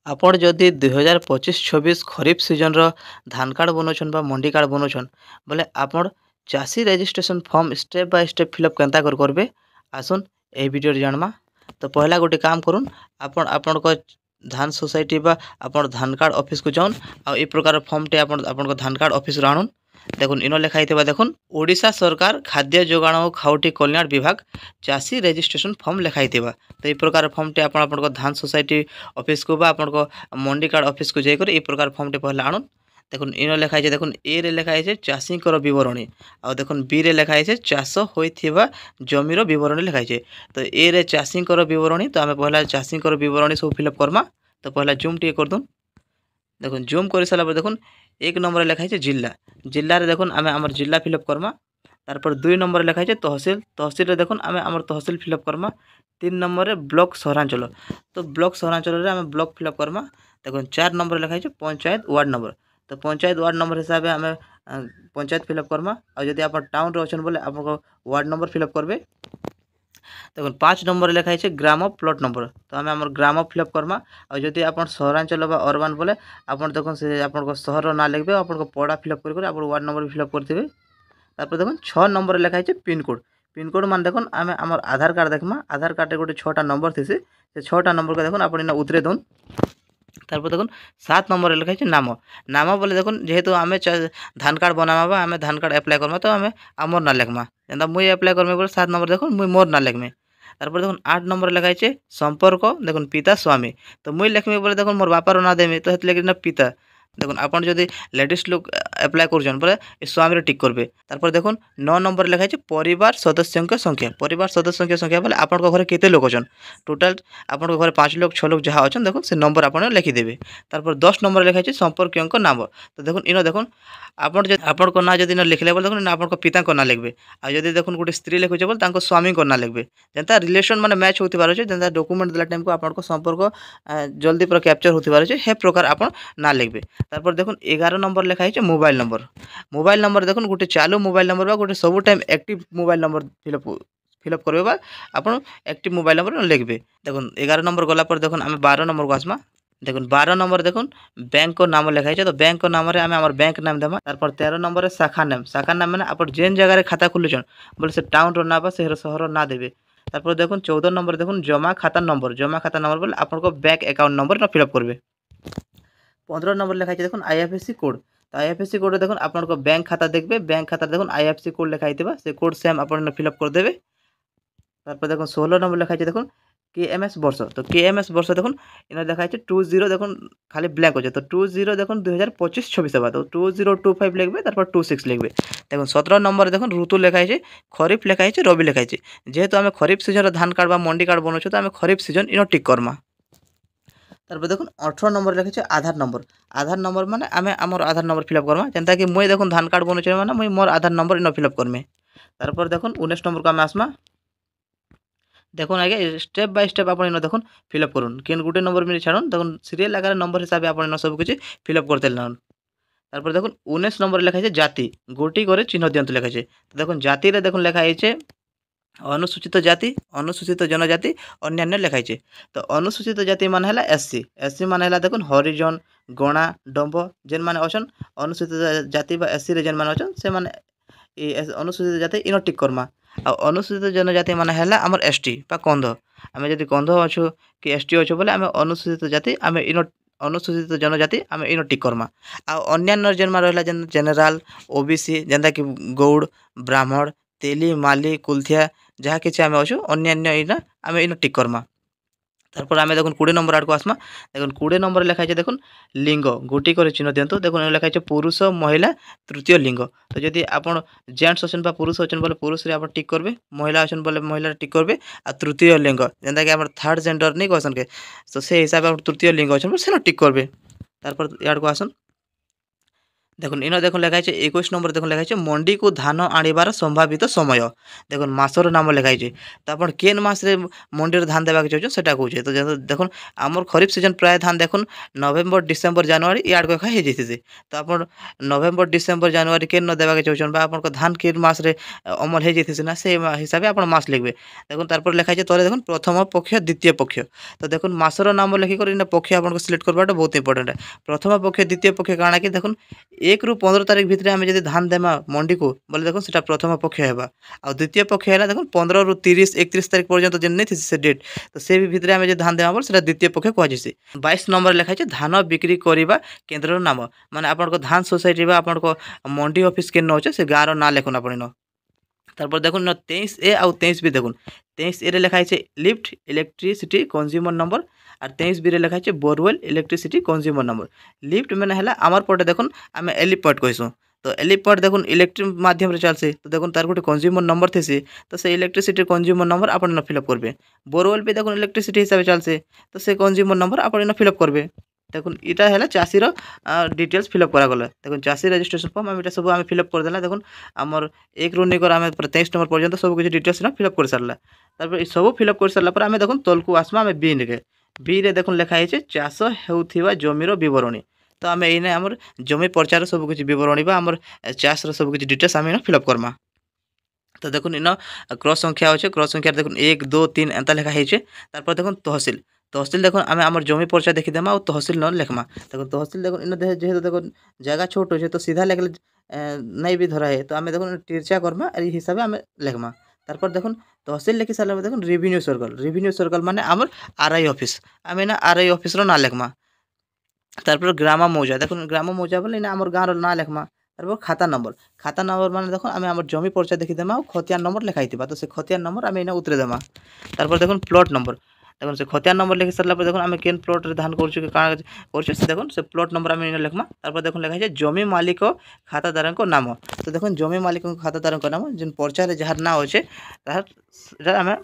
ଆପଣ ଯଦି 2025-26 ଖରିଫ ସିଜନ୍ର ଧାନ କାର୍ଡ଼ ବନଉଛନ୍ ବା ମଣ୍ଡି କାର୍ଡ଼ ବନଉଛନ୍ ବୋଲେ ଆପଣ ଚାଷୀ registration form step by step fill up କେନ୍ତା କରି କରିବେ ଆସୁନ୍ ଏହି ଭିଡ଼ିଓରେ ଜାଣମା। ତ ପହଲା ଗୋଟେ କାମ କରୁନ୍, ଆପଣ ଆପଣଙ୍କ ଧାନ সোসাইটি বা ଆପଣ ଧାନ କାର୍ଡ଼ ଅଫିସକୁ ଯାଉନ୍ ଆଉ ଏ ପ୍ରକାର ଫର୍ମଟେ ଆପଣ ଆପଣଙ୍କ ଧାନ କାର୍ଡ଼ ଅଫିସରୁ ଆଣୁନ୍। দেখুন ইনো লেখা হইতে দেখুন ওড়িশা সরকার খাদ্য যোগাণ ও খাউটি কল্যাণ বিভাগ চাষী রেজিস্ট্রেশন ফর্ম লেখা হইতিবা। তো এই প্রকার ফর্মটি আপনার ধান সোসাইটি অফিস কু বা আপনার মন্ডি কার্ড অফিস কু যাই এই প্রকার ফর্মটি পহলে আনুন। দেখুন ইনো লেখা হয়েছে, দেখুন এ রে লেখা হয়েছে চাষীঙ্কর বিবরণী, আর দেখুন বি রে লেখা হয়েছে চাষ হইথিবা জমির বিবরণী লেখা হয়েছে। তো এ রে চাষীঙ্কর বিবরণী, তো আমি পহলা চাষীঙ্কর বিবরণী সব ফিল আপ করমা। তো পহলা জুম টিকে করদুন। দেখুন জুম করে সারা পরে দেখুন 1 নম্বরে লেখা হয়েছে জিল্লা, জিল্লারে দেখুন আমি আমার জিল্লা ফিল আপ করমা। তারপর 2 নম্বরে লেখা হয়েছে তহসিল, তহসিলে দেখুন আমি আমার তহসিল ফিল আপ করমা। 3 নম্বরে ব্লক সহরাঞ্চল, তো ব্লক সহরাঞ্চলের আমি ব্লক ফিল আপ করমা। দেখুন 4 নম্বরে লেখা হয়েছে পঞ্চায়েত ওয়ার্ড নম্বর, তো পঞ্চায়েত ওয়ার্ড নম্বর হিসাবে আমি পঞ্চায়েত ফিল আপ করমা। আর যদি আপনার টাউনরে অছেন বলে আপনার ওয়ার্ড নম্বর ফিল আপ করবে। দেখুন 5 নম্বরে লেখা হয়েছে গ্রাম প্লট নম্বর, তো আমি আমার গ্রাম ফিল আপ করমা। আর যদি আপনার সহরাঞ্চল বা অরবান বলে আপনার দেখুন সে আপনার সহর না লিখবে, আপনার পড়া ফিল আপ করে আপনার ওয়ার্ড নম্বর ফিল আপ করতে। তারপর দেখুন 6 নম্বরে লেখা হয়েছে পিনকোড, পিনকোড মানে দেখুন আমি আমার আধার কার্ড দেখমা। আধার কার্ডে গোটে 6টা নম্বর থিসি, সে 6টা নম্বরকে দেখুন আপনি না উতরে দউন। তারপর দেখুন 7 নম্বরে লেখা হয়েছে নাম, নাম বলে দেখুন যেহেতু আমি ধান কার্ড বনামা বা আমি ধান কার্ড আপ্লাই করমা, তো আমি আমার না লেখমা। যেটা মুই আপ্লাই করমে বলে 7 নম্বর দেখুন মুই মোর না লেখমে। তারপর দেখুন 8 নম্বরে লেখা হয়েছে সম্পর্ক, দেখুন পিতা স্বামী, তো মুই লেখমে বলে দেখুন মোর বাপার না দেমি, তো হেতলে না পিতা। দেখুন আপনার যদি লেডিস লোক আপ্লাই করছেন বলে এই স্বামীর টিক করবে। তারপর দেখুন 9 নম্বরে লেখা হয়েছে পরিবার সদস্যঙ্ক সংখ্যা, পরিবার সদস্যঙ্ক সংখ্যা বলে আপনার ঘরে কেতে লোক অছন, টোটাল আপনার ঘরে 5 লোক 6 লোক যাহা অছন দেখুন সে নম্বর আপনার লিখিদেবে। তারপর 10 নম্বরে লেখা হয়েছে সম্পর্কীয়ঙ্ক নাম, তো দেখুন ইনো দেখুন আপনার যদি আপনার না যদি লিখলে বলে দেখুন আপনার পিতাঙ্ক না লিখবে। আর যদি দেখুন গোটে স্ত্রী লিখুছে বলে তাঙ্ক স্বামীঙ্ক না লিখবে। যেটা রিলেসন মানে ম্যাচ হতে পারে, যেটা ডকুমেন্ট দেলা টাইমকে আপনার সম্পর্ক জলদি পুরা ক্যাপচর হতে পারে, হে প্রকার আপনার না লিখবে। তারপর দেখুন 11 নম্বর লেখা হয়েছে মোবাইল নম্বর, মোবাইল নম্বর দেখুন গোটে চালু মোবাইল নম্বর বা গোটে সবু time active mobile number fill up করবে বা আপনার অ্যাক্টিভ মোবাইল নম্বর লিখবে। দেখুন 11 নম্বর গলা পর দেখুন আমি 12 নম্বর আসমা। দেখুন 12 নম্বর দেখুন ব্যাঙ্ক নাম লেখা হয়েছে, তো ব্যাঙ্ক নামে আমি আমার ব্যাঙ্ক নাম দেমা। তারপর 13 নম্বরে শাখা নাম, শাখা নাম মানে আপনার যেন জায়গায় খাতা খুলেছেন বলে সে টাউনর না বা সে শহর না দেবে। তারপর দেখুন 14 নম্বর দেখুন জমা খাতা নম্বর, জমা খাতা নম্বর বলে আপনার bank account number fill up করবে। 15 নম্বর লেখা আছে দেখুন আইএফএসসি কোড, তো আইএফএসসি কোডে দেখুন আপনার ব্যাঙ্ক খাতা দেখবে, ব্যাঙ্ক খাতা দেখুন আইএফএসসি কোড লেখা হইতে সে কোড সেম আপনার ফিল আপ করে দেবে। তারপর দেখুন 16 নম্বর লেখা আছে দেখুন কেএমএস বর্ষ, তো কেএমএস বর্ষ দেখুন এনে লেখা আছে 20 দেখুন খালি ব্ল্যাঙ্ক হচ্ছে, তো 20 দেখুন 2025-26 হবে, তো 2025 লিখবে তারপর 26 লিখবে। দেখুন 17 নম্বরে দেখুন ঋতু লেখা আছে, খরিফ লেখা আছে রবি লেখা আছে। যেহেতু আমি খরিফ সিজনের ধান কার্ড বা মন্ডি কার্ড বনাচ্ছি, তো আমি খরিফ সিজন ইনো টিক করমা। তারপর দেখুন 18 নম্বরে লেখা আছে আধার নম্বর, আধার নম্বর মানে আমি আমার আধার নম্বর ফিল আপ করমা, যেটা কি মুই দেখুন ধান কার্ড বনাচ্ছি মানে মুই মোর আধার নম্বর ইনো ফিল আপ করমে। তারপর দেখুন 19 নম্বরকে আমি আসমা। দেখুন আগে স্টেপ বাই স্টেপ আপনার ইনো দেখুন ফিল আপ করুন, কেন গোটে নম্বর মিলে ছাড়ুন, দেখুন সিরিয়াল আকারে নম্বর হিসাবে আপনার ইনো সবকিছু ফিল আপ করতে লাগুন। তারপর দেখুন 19 নম্বরে লেখা আছে জাতি, গোটি করে চিহ্ন দিয়ন্তু লেখা আছে। তো দেখুন জাতিরে দেখুন লেখা হয়েছে অনুসূচিত জাতি, অনুসূচিত জনজাতি, অন্যান্য লেখা হয়েছে। তো অনুসূচিত জাতি মানে হল এসসি, এসসি মানে হল দেখুন হরিজন, গণা, ডম্ব যেন মানে অছন অনুসূচিত জাতি বা এসসি যেন মানে অছন সে মানে এই অনুসূচিত জাতি ইনো টিক করমা। আর অনুসূচিত জনজাতি মানে হল আমার এসটি বা কন্ধ, আমি যদি কন্ধ অছু কি এসটি অছু বলে আমি অনুসূচিত জাতি আমি ইনো অনুসূচিত জনজাতি আমি ইনো টিক করমা। আর অন্যান্য যেন রহলা যেন জেনেরাল ওবিসি যেটা কি গৌড়, ব্রাহ্মণ, তেলি, মালি, কুলথিয়া ଯାହା କିଛି ଆମେ ଅଛୁ ଅନ୍ୟାନ୍ୟ ଏଇଟା ଆମେ ଏଇନ ଟିକ୍ କର୍ମା। তারপর আমি দেখুন 20 নম্বর আড়কু আসমা। দেখুন 20 নম্বরে লেখা আছে দেখুন লিঙ্গ, গোটি করে চিহ্ন দিয়ন্তু। দেখুন এনে লেখা আছে পুরুষ, মহিলা, তৃতীয় লিঙ্গ। তো যদি আপনার জেন্টস অছেন বা পুরুষ অছেন বলে পুরুষরে আপনার টিক করবে, মহিলা অছেন বলে মহিলা টিক করবে। আর তৃতীয় লিঙ্গ যেটা কি আমার থার্ড জেন্ডর নেই কছেন কে, তো সেই হিসাবে আপনার তৃতীয় লিঙ্গ অছেন বলে সেটা টিক করবে। তারপর ইয়াড়কু আসুন। দেখুন ইন দেখুন লেখা আছে 21 নম্বর দেখুন লেখা আছে মন্ডি কু ধান আনিবার সম্ভাবিত সময়। দেখুন মাসর নাম লেখা আছে, তো আপনার কেন মাসে মন্ডির ধান দেওয়া চাইছেন সেটা কହୁছে। তো দেখুন আমার খরিফ সিজন প্রায় ধান দেখুন নভেম্বর ডিসেম্বর জানুয়ারি ইয়াড় কথা হয়ে যাইতেছে। তো আপনার নভেম্বর ডিসেম্বর জানুয়ারি কেন দেওয়া চাইছেন বা আপনার ধান কেন মাসে অমল হয়ে যাইতেছে না সেই হিসাবে আপনার মাস লিখবে। দেখুন তারপর লেখা আছে তলে দেখুন প্রথম পক্ষ দ্বিতীয় পক্ষ। তো দেখুন মাসর নাম লিখিকি না পক্ষ আপনার সিলেক্ট করবাটা বহুত ইম্পর্টেন্ট। প্রথম পক্ষ দ্বিতীয় পক্ষ কাଣା কি দেখুন 1 ରୁ 15 ତାରିଖ ଭିତରେ ଆମେ ଯଦି ଧାନ ଦେମା ମଣ୍ଡିକୁ ବୋଲେ ଦେଖୁନ୍ ସେଟା ପ୍ରଥମ ପକ୍ଷ ହେବା। ଆଉ ଦ୍ୱିତୀୟ ପକ୍ଷ ହେଲା ଦେଖୁନ୍ 15 ରୁ 30 31 ତାରିଖ ପର୍ଯ୍ୟନ୍ତ ଯେନ୍ ନେଇଥିସି ସେ ଡେଟ୍, ତ ସେ ଭିତରେ ଆମେ ଯଦି ଧାନ ଦେମା ବୋଲେ ସେଟା ଦ୍ୱିତୀୟ ପକ୍ଷ କୁହାଯିସି। 22 ନମ୍ବର ଲେଖା ହେଇଛି ଧାନ ବିକ୍ରି କରିବା କେନ୍ଦ୍ରର ନାମ, ମାନେ ଆପଣଙ୍କ ଧାନ সোসাইটি বা ଆପଣଙ୍କ ମଣ୍ଡି ଅଫିସ୍ କେନ୍ ଅଛେ ସେ ଗାଁର ନାଁ ଲେଖୁନ୍ ଆପଣ ଇନ। তারপর দেখুন 23A ଆଉ 23B দেখুন 23A রে লেখা আছে লিফট ইলেকট্রিসিটি কনজ্ୟୁମর নম্বর আর 23B রে লেখা আছে ବୋରୱେଲ୍ ইলেকট্রিসিটি কনজ্ୟୁমর নম্বর। লিফট মানে হল আমার পটে দেখুন আমি এলিফ পয়েন্ট কইসু, তো এলিফ পয়েন্ট দেখুন ইলেকট্রিক মাধ্যমে চালছে, তো দেখুন তার গোটে কনজ্ୟୁমর নম্বর থেসি, তো সেই ইলেকট্রিসিটি কনজ্ୟୁমর নম্বর আপন ফিলअप করবে। ବୋରୱେଲ୍ বি দেখুন ইলেকট্রিসিটি হিসাবে চালছে, তো সেই কনজ্ୟୁমর নম্বর আপন ফিলअप করবে। দেখুন এটা হল চাষীর ডিটেলস ফিলअप করাগলা। দেখুন চাষী রেজিস্ট্রেশন ফর্ম আমি এটা সব আমি ফিলअप করদেলা। দেখুন আমার 1 ରୁ ନେଇକରି ଆମେ 23 নম্বর পর্যন্ত সব কিছু ডিটেলস ফিলअप করে সারলা। তারপর এই সব ফিলअप করে সারলা পরে আমি দেখুন তলকু আসমা আমি বি নিকে, বি রে দেখুন লেখা হয়েছে চাষ হেউথিবা জমির বিবরণী। তো আমি এইনে আমার জমি পর্চার সব কিছু বিবরণী বা আমার চাষর সব কিছু ডিটেলস আমি ফিলअप করমা। তো দেখুন ইন ক্রস সংখ্যা আছে, ক্রস সংখ্যা দেখুন 1 2 3 এন্তা লেখা হয়েছে। তারপর দেখুন তহসিল, তহসিল দেখুন আমি আমার জমি পর্চা দেখিদেমা আর তহসিল ন লেখমা। দেখুন তহসিল দেখুন ইন যেহেতু দেখুন জায়গা ছোট আছে তো সিধা লেখলে নাই বি ধরা है, তো আমি দেখুন তিরচা করমা এই হিসাবে আমি লেখমা। তারপর দেখুন তহসিল লেখি সারলে দেখুন রেভিনিউ सर्कल, রেভিনিউ सर्कल মানে আমার আরআই অফিস, আমি না আরআই অফিসর না লেখমা। তারপর গ্রামা মৌজা, দেখুন গ্রাম মৌজা বলে না আমার গাঁর না লেখমা। তারপর খাতা নম্বর, খাতা নম্বর মানে দেখুন আমি আমার জমি পর্চা দেখিদেমা আর খতিয়ান নম্বর লেখা হইতিবা, তো সে খতিয়ান নম্বর আমি এনে উতরে দেমা। তারপর দেখুন প্লট নম্বর, দেখুন সে খতিয়ান নম্বর লিখি সারলা পরে দেখুন আমি কেন প্লটরে ধান করছু কি কাଣା করছু সে দেখুন সে প্লট নম্বর আমি এনে লেখমা। তারপর দেখুন লেখা আছে জমি মালিক খাতাদারଙ୍କ নাম, তো দেখুন জমি মালিকଙ୍କ খাতাদারଙ୍କ নাম যেন পর্চারে যাহার না আছে তাহার এটা আমি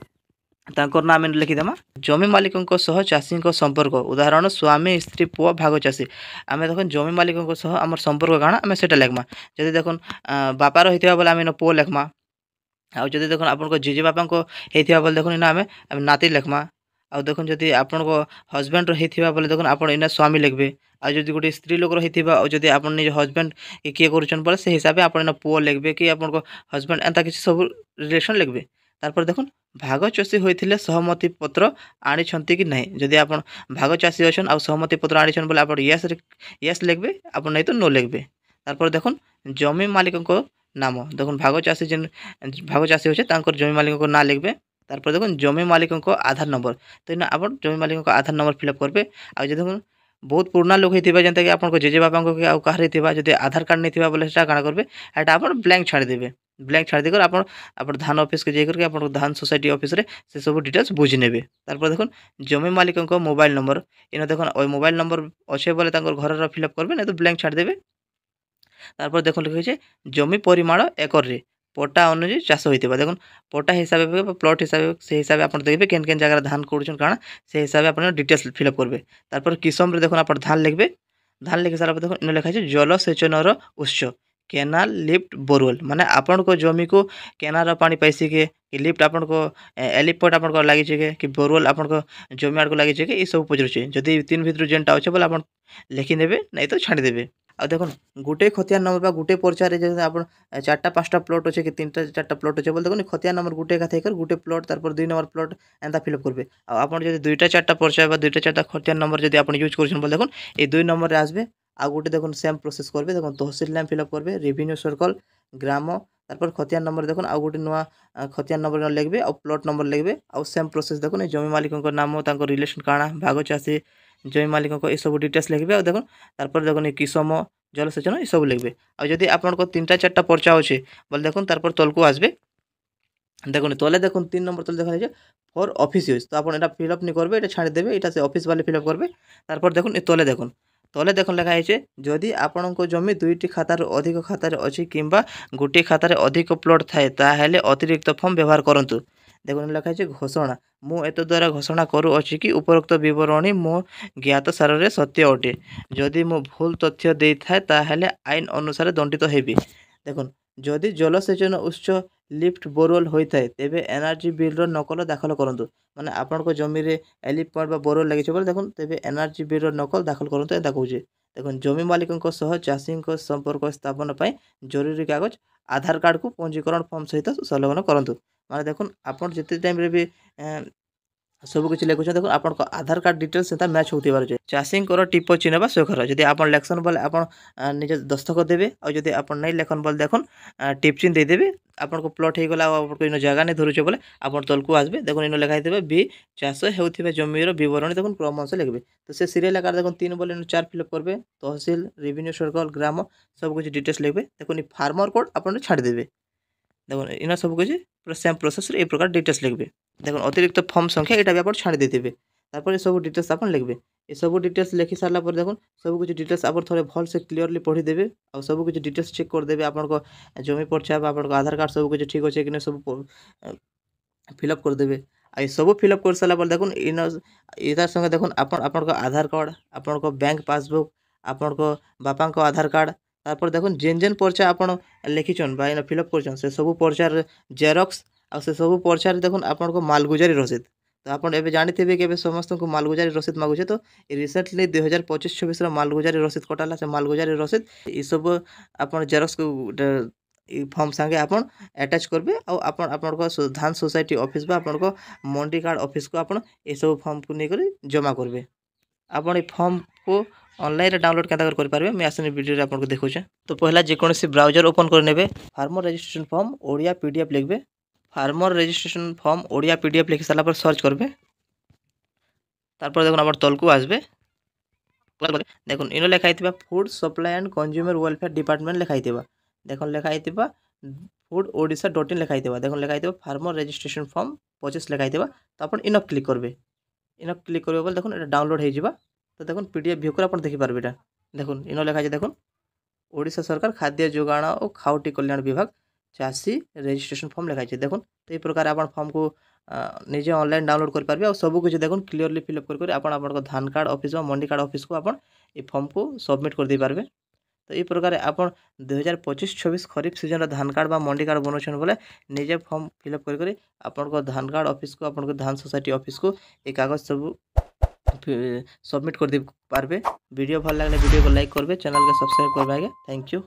ତାଙ୍କର ନାଁ ଆମେ ଲେଖିଦେମା। ଜମି ମାଲିକଙ୍କ ସହ ଚାଷୀଙ୍କ ସମ୍ପର୍କ, ଉଦାହରଣ ସ୍ୱାମୀ ସ୍ତ୍ରୀ ପୁଅ ଭାଗ ଚାଷୀ। ଆମେ ଦେଖୁନ୍ ଜମି ମାଲିକଙ୍କ ସହ ଆମର ସମ୍ପର୍କ କାଣା ଆମେ ସେଟା ଲେଖମା। ଯଦି ଦେଖୁନ୍ ବାପାର ହେଇଥିବା ବୋଲେ ଆମେ ଇନ ପୁଅ ଲେଖମା। ଆଉ ଯଦି ଦେଖୁନ୍ ଆପଣଙ୍କ ଜେଜେ ବାପାଙ୍କ ହେଇଥିବା ବୋଲେ ଦେଖୁନ୍ ଇନ ଆମେ ନାତି ଲେଖମା। ଆଉ ଦେଖୁନ୍ ଯଦି ଆପଣଙ୍କ ହଜବେଣ୍ଡର ହେଇଥିବା ବୋଲେ ଦେଖୁନ୍ ଆପଣ ଇନ ସ୍ୱାମୀ ଲେଖବେ। ଆଉ ଯଦି ଗୋଟେ ସ୍ତ୍ରୀ ଲୋକର ହେଇଥିବା ଆଉ ଯଦି ଆପଣ ନିଜ ହଜବେଣ୍ଡ କିଏ କରୁଛନ୍ ବୋଲେ সেই হিসাবে ଆପଣ ଇନ ପୁଅ ଲେଖବେ କି ଆପଣଙ୍କ ହଜବେଣ୍ଡ ଏନ୍ତା କିଛି ସବୁ ରିଲେସନ୍ ଲେଖବେ। তারপর দেখুন ভাগ চাষী হয়েছিল সহমতি পত্র আনিছন্তি কি নাই, যদি আপনার ভাগ চাষী অছন আর সহমতি পত্র আনিছন বলে আপনার ইয়েস লিখবে, আপনার নাই তো নো লিখবে। তারপর দেখুন জমি মালিকଙ୍କ নাম, দেখুন ভাগ চাষী যেন ভাগ চাষী হচ্ছে তাঁর জমি মালিকଙ୍କ না লিখবে। তারপর দেখুন জমি মালিকଙ୍କ আধার নম্বর, তো না আপনার জমি মালিকଙ୍କ আধার নম্বর ফিলअप করবে। আর যদি দেখুন বহুত পুরোনা লোক হইতিবা যেনতা কি আপনার জেজে বাপাঙ্ক কি আউ কাহার হইতিবা যদি আধার কার্ড নেইতিবা বলে সেটা কাଣା করবে এটা আপনার ব্ল্যাঙ্ক ছাড়ি দেবে। ব্ল্যাঙ্ক ছাড়ি দিয়ে আপনার আপনার ধান অফিস কে যাইকি আপনার ধান সোসাইটি অফিস রে সে সব ডিটেলস বুঝি নেবে। তারপর দেখুন জমি মালিকଙ୍କ মোবাইল নম্বর, ইন দেখুন ওই মোবাইল নম্বর অছে বলে তাঙ্কর ঘরর ফিলअप করবে না তো ব্ল্যাঙ্ক ছাড়ি দেবে। তারপর দেখুন লিখেছে জমি পরিমাণ একরে পটা অনুযায়ী চাষ হইতিবা, দেখুন পটা হিসাবে বা প্লট হিসাবে সেই হিসাবে আপনার দেখবে কেন কেন জায়গায় ধান করছেন কারণ সেই হিসাবে আপনার ডিটেলস ফিলअप করবে। তারপর কিসমরে দেখুন আপনার ধান লিখবে, ধান লিখি সারা পর দেখুন ইন লেখা আছে জলসেচনর উৎস কেনাল লিফ্ট ବୋରୱେଲ୍, ମାନେ ଆପଣଙ୍କ ଜମିକୁ କେନାଲର ପାଣି ପାଇସି କି ଲିଫ୍ଟ ଆପଣଙ୍କ ଏଲିଫ୍ ପଏଣ୍ଟ ଆପଣଙ୍କ ଲାଗିଛି କି ବୋରୱେଲ୍ ଆପଣଙ୍କ ଜମି ଆଡ଼କୁ ଲାଗିଛି କି ଏସବୁ ପଚାରୁଛି। ଯଦି ତିନି ଭିତରୁ ଯେନ୍ଟା ଅଛେ ବୋଲେ ଆପଣ ଲେଖିନେବେ ନାଇଁ ତ ଛାଡ଼ିଦେବେ। ଆଉ ଦେଖୁନ୍ ଗୁଟେ ଖতিয়াନ ନମ୍ବର ବା ଗୁଟେ ପର୍ଚାରେ ଯଦି ଆପଣ 4ଟା 5ଟା ପ୍ଲଟ୍ ଅଛେ କି 3ଟା 4ଟା ପ୍ଲଟ୍ ଅଛେ ବୋଲେ ଦେଖୁନ୍ ଖতিয়াନ ନମ୍ବର ଗୁଟେ ଏକା ଥାଇକରି ଗୁଟେ ପ୍ଲଟ୍ ତାরপর 2 নম্বর প্লট এন্তা ফিলअप করবে। আর আপন যদি 2টা 4টা পর্চা বা 2টা 4টা খতিয়ান নম্বর যদি আপনি ইউজ করছেন বলে দেখুন এই 2 নম্বরে আসবে। ଆଉ ଗୋଟେ দেখুন সেম প্রসেস করবে, দেখুন তহসিল নাম ফিলअप করবে, রেভিনিউ सर्कल গ্রাম, তারপর খতিয়ান নম্বর দেখুন ଆଉ ଗୋଟେ ନୂଆ খতিয়ান নম্বর লিখবে ଆଉ প্লট নম্বর লিখবে। ଆଉ সেম প্রসেস দেখুন এই জমি মালিকଙ୍କ নাম ତାଙ୍କ রিলেশন কাଣା ভাগ চাষী জমি মালিকଙ୍କ ଏସବୁ ডিটেলস লিখবে। ଆଉ দেখুন তারপর দেখুন এই কিসম জলসেচন এসବୁ লিখবে। ଆଉ যদি আপনার 3টা 4টা পর্চা আছে বলে দেখুন তারপর তলকু আসবে। দেখুন তলে দেখুন 3 নম্বর তলে দেখা যাচ্ছে ফর অফিস ইউজ, তো আপনি এটা ফিলअप নি করবে, এটা ছাড়ি দেবে, এটা সে অফিস वाले ফিলअप করবে। তারপর দেখুন এই তলে দেখুন তলে দেখুন লেখা হয়েছে যদি আপনার জমি 2টি খাতার অধিক খাতার অছি কিংবা গোটিয়ে খাতার অধিক প্লট থাকে তাহলে অতিরিক্ত ফর্ম ব্যবহার করন্তু। देखो लिखा है घोषणा मु एत द्वारा घोषणा करुअछि कि उपरोक्त विवरणी मो ज्ञात सारे सत्य अटे जदि मु भूल तथ्य दे थाए ताहेले आईन अनुसार दंडित हेबी। देखुन जदि जलसेचन उत्स लिफ्ट बोरवेल होता है तेबे एनआरजी बिल नकल दाखल करूँ माने आपण जमी रे एलिप पॉइंट बोरवेल लगे बोले देखुन तेबे एनआरजी बिल नकल दाखल करूँ एंता कहे देखुन जमी मालिक चाषी संपर्क स्थापन पर जरूरी कागज आधार कार्ड को पंजीकरण फॉर्म सहित संलग्न करूँ माने देखुन आपन जिते टाइम रे भी सब किसी लिखुन देखो आप आधार कार्ड डिटेल्स से मैच होती चाहिए चाषी टिप चिन्ह बा स्वेखर जब आप लेखन बोले आप निज दस्तखत देवे और जब आप नहीं लेखन बोले देखुन टिप चिन्ह देदेवे आपको प्लट हो गला इन जगह नहीं धरुचे बोले आप तल को आसबे देखो इन लिखाई बी चाष होता जमीर बरणी देखो क्रमश लिखे तो से सीरियल आकार देखो 3 बोले 4 फिलअप करेंगे तहसिल रेवेन्यू सर्कल ग्राम सब कुछ डिटेल्स लिखे देखो फार्मर कोड आप छाड़देवे देखो इन सब कुछ पूरा सेम प्रोसेस ये प्रकार डिटेल्स लिखे देखो अतिरिक्त फॉर्म संख्या यहाँ भी आप छाड़ी देते तापर सब डिटेल्स आप लिखे ये सब डिटेल्स लिखी सारा देखो सब कुछ डिटेल्स आप थे भल से क्लीयरली पढ़ीदेवे और सब कुछ डिटेल्स चेक करदेवे आप जमी पर्चा आप आधार कार्ड सब कुछ ठीक अच्छे कि सब फिलअप करदेवे आई सब फिलअप कर सारा देखो इन यार संगे देखो आप आधार कार्ड आप बैंक पासबुक आपण बापा आधार कार्ड तापर देखो जेन जेन पर्चा आप लिखिछन बा फिलअप कर से सब पर्चार जेरक्स आ से सब पर्चार देखो आपण मालगुजारी रसीद तो आप जानते कि समस्त को मालगुजारी रसीद मागुचे तो रिसेंटली 2025-26 मालगुजारी रसीद कटाला से मालगुजारी रसीद ये सब आप जेरक्स फॉर्म संगे आप अटैच करेंगे और धान सोसाइटी ऑफिस बा आपण मंडी कार्ड ऑफिस को आप सब फॉर्म को लेकर जमा करेंगे आप फॉर्म को ऑनलाइन डाउनलोड केंता कर पारे मैं आसने वीडियो आपको देखुचे तो पहला जेकोसी ब्राउजर ओपन करने farmer registration form Odia PDF लिखे farmer registration form Odia PDF लिखि सारा पर सर्च करबे तारपर देखो आप तल को आसबे देखो इन लिखाई food supply and consumer welfare department लिखाई देखो लिखाई फूड ओडिशा .in लिखाई देखो लिखाई फार्मर रजिस्ट्रेशन फॉर्म 25 लिखाई तो आप इन क्लिक करेंगे इन क्लिक करेंगे बोले देखो डाउनलोड हो तो देखो पीडीएफ व्यू कर देखी पारे देखो इन लिखाई देखो ओडिशा सरकार खाद्य जोगाण और खाउटी कल्याण विभाग चाषी रजिस्ट्रेशन फॉर्म लिखाई देखो तो ये प्रकार आप फॉर्म को निजे ऑनलाइन डाउनलोड कर पारे और सब कुछ देखो क्लीयरली फिलअप करके आप धान कार्ड ऑफिस मंडी कार्ड ऑफिस को आप फॉर्म को सबमिट कर दे पारे तो ये प्रकार आप 2025-26 खरीफ सीजन धान कार्ड मंडी कार्ड बनाऊँ बोले निजे फॉर्म फिलअप करके आप धान कार्ड ऑफिस को आप धान सोसाइटी ऑफिस को ये कागज सब सबमिट कर दे पारे वीडियो भल लगे वीडियो को लाइक करेंगे चैनल को सब्सक्राइब करबे। Thank you.